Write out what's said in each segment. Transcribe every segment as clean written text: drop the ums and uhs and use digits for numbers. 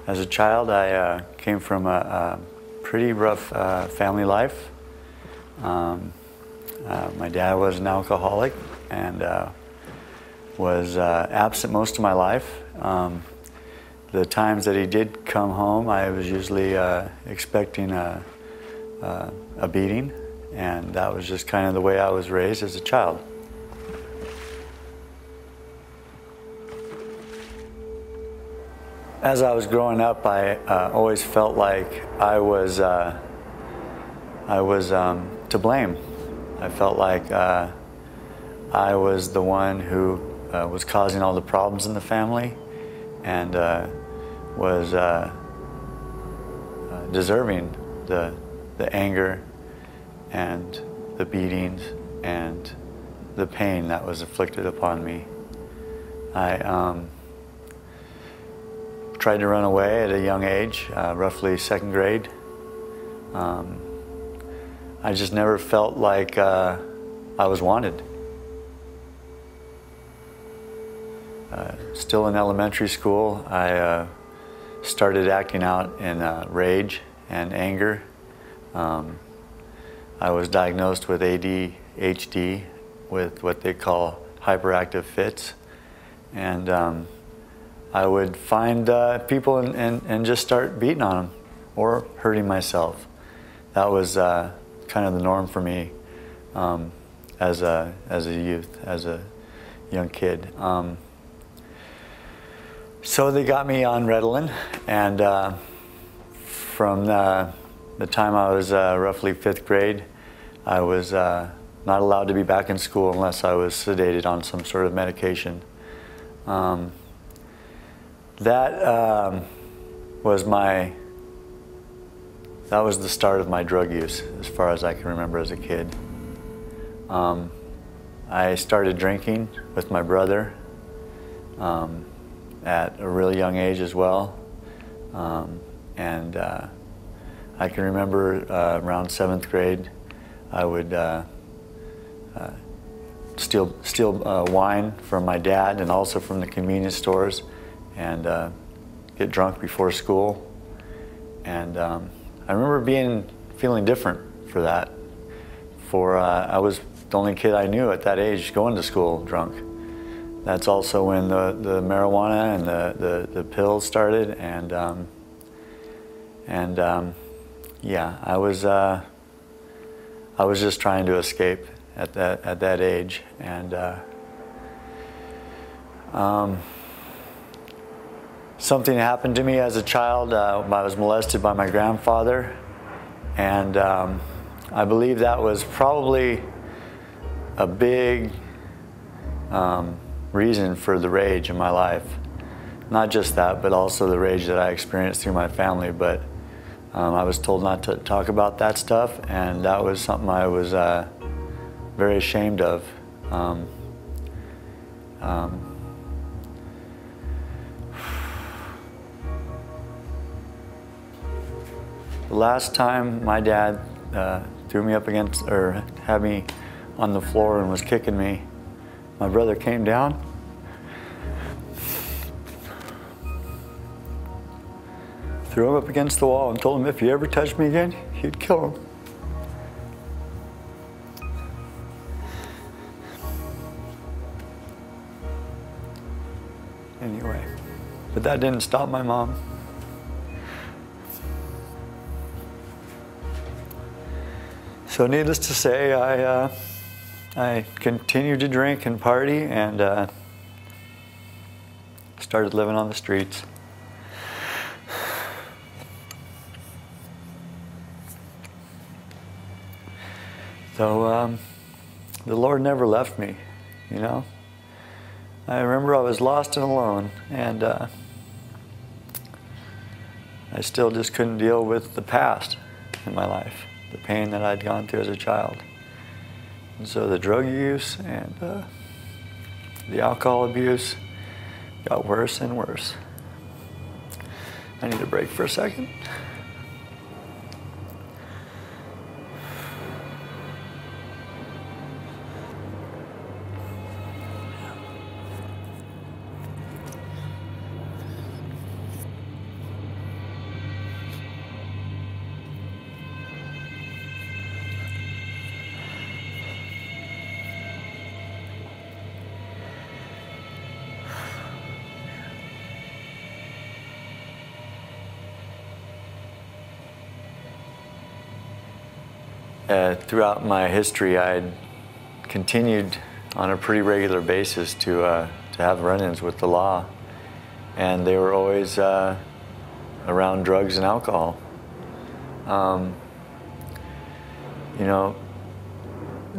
As a child, I came from a pretty rough family life. My dad was an alcoholic and was absent most of my life. The times that he did come home, I was usually expecting a beating, and that was just kind of the way I was raised as a child. As I was growing up, I always felt like I was to blame. I felt like I was the one who was causing all the problems in the family, and was deserving the anger and the beatings and the pain that was inflicted upon me. I tried to run away at a young age, roughly second grade. I just never felt like I was wanted. Still in elementary school, I started acting out in rage and anger. I was diagnosed with ADHD, with what they call hyperactive fits, and I would find people and just start beating on them or hurting myself. That was kind of the norm for me as a youth, as a young kid. So they got me on Ritalin, and from the time I was roughly 5th grade, I was not allowed to be back in school unless I was sedated on some sort of medication. That was the start of my drug use, as far as I can remember as a kid. I started drinking with my brother at a really young age as well. And I can remember around 7th grade, I would steal wine from my dad and also from the convenience stores, and get drunk before school. And I remember feeling different for that. I was the only kid I knew at that age going to school drunk. That's also when the marijuana and the pills started, and yeah, I was just trying to escape at that age, and something happened to me as a child. I was molested by my grandfather, and I believe that was probably a big reason for the rage in my life. Not just that, but also the rage that I experienced through my family. But I was told not to talk about that stuff, and that was something I was very ashamed of. The last time my dad threw me up against, or had me on the floor and was kicking me, my brother came down, threw him up against the wall, and told him if he ever touched me again, he'd kill him. Anyway, but that didn't stop my mom. So needless to say, I continued to drink and party, and started living on the streets. So the Lord never left me, you know. I remember I was lost and alone, and I still just couldn't deal with the past in my life, the pain that I'd gone through as a child. And so the drug use and the alcohol abuse got worse and worse. I need a break for a second. throughout my history, I continued on a pretty regular basis to have run-ins with the law, and they were always around drugs and alcohol. You know,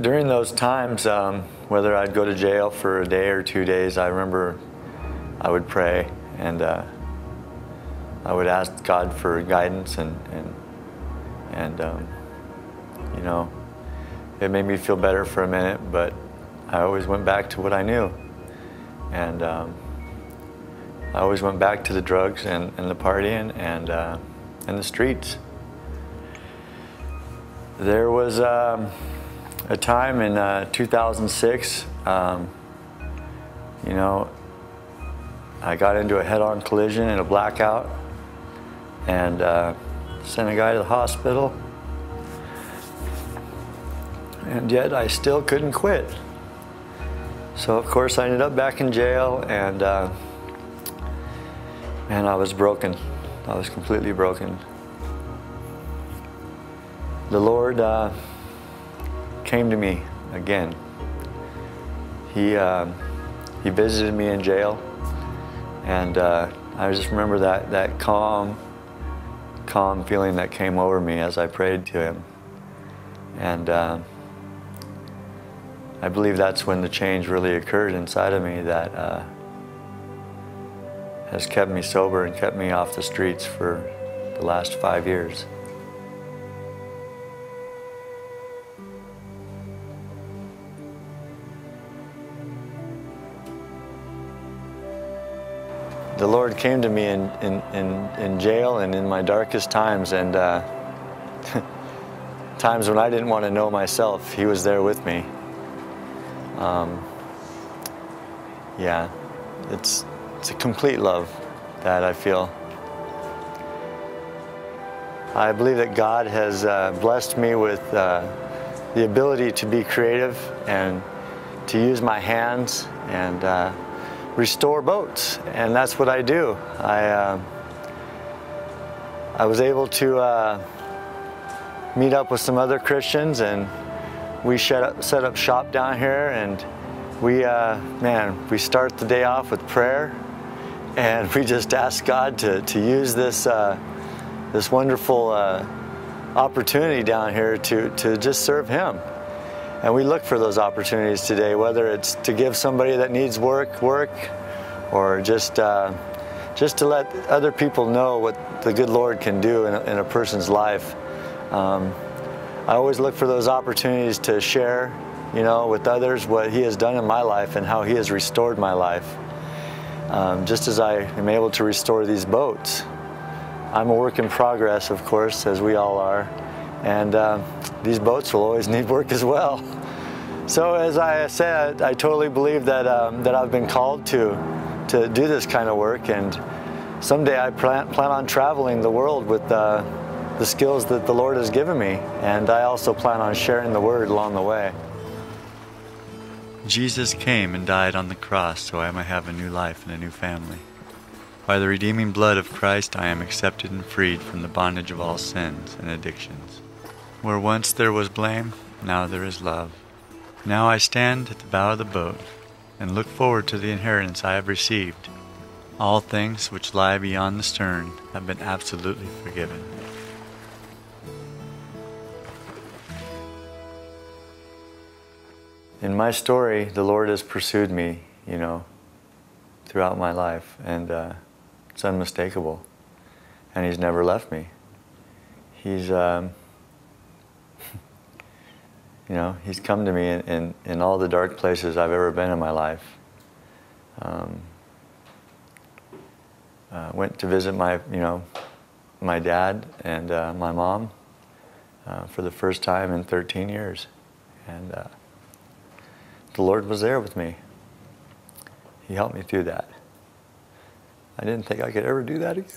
during those times, whether I'd go to jail for a day or 2 days, I remember I would pray, and I would ask God for guidance, and you know, it made me feel better for a minute, but I always went back to what I knew, and I always went back to the drugs and the partying and the streets. There was a time in 2006, you know, I got into a head-on collision in a blackout and sent a guy to the hospital, and yet I still couldn't quit. So of course I ended up back in jail, and man, I was broken. I was completely broken. The Lord came to me again. He visited me in jail, and I just remember that calm feeling that came over me as I prayed to Him, and I believe that's when the change really occurred inside of me that has kept me sober and kept me off the streets for the last 5 years. The Lord came to me in jail and in my darkest times, and times when I didn't want to know myself. He was there with me. Yeah, it's a complete love that I feel. I believe that God has blessed me with the ability to be creative and to use my hands and restore boats, and that's what I do. I was able to meet up with some other Christians, and we set up shop down here, and we start the day off with prayer, and we just ask God to use this this wonderful opportunity down here to just serve Him. And we look for those opportunities today, whether it's to give somebody that needs work, or just to let other people know what the good Lord can do in a person's life. I always look for those opportunities to share, you know, with others what He has done in my life and how He has restored my life. Just as I am able to restore these boats. I'm a work in progress, of course, as we all are. And these boats will always need work as well. So as I said, I totally believe that that I've been called to do this kind of work, and someday I plan on traveling the world with the skills that the Lord has given me, and I also plan on sharing the Word along the way. Jesus came and died on the cross so I might have a new life and a new family. By the redeeming blood of Christ, I am accepted and freed from the bondage of all sins and addictions. Where once there was blame, now there is love. Now I stand at the bow of the boat and look forward to the inheritance I have received. All things which lie beyond the stern have been absolutely forgiven. In my story, the Lord has pursued me, you know, throughout my life, and it's unmistakable. And He's never left me. He's you know, He's come to me in all the dark places I've ever been in my life. Went to visit my dad and my mom for the first time in 13 years. And the Lord was there with me. He helped me through that. I didn't think I could ever do that again.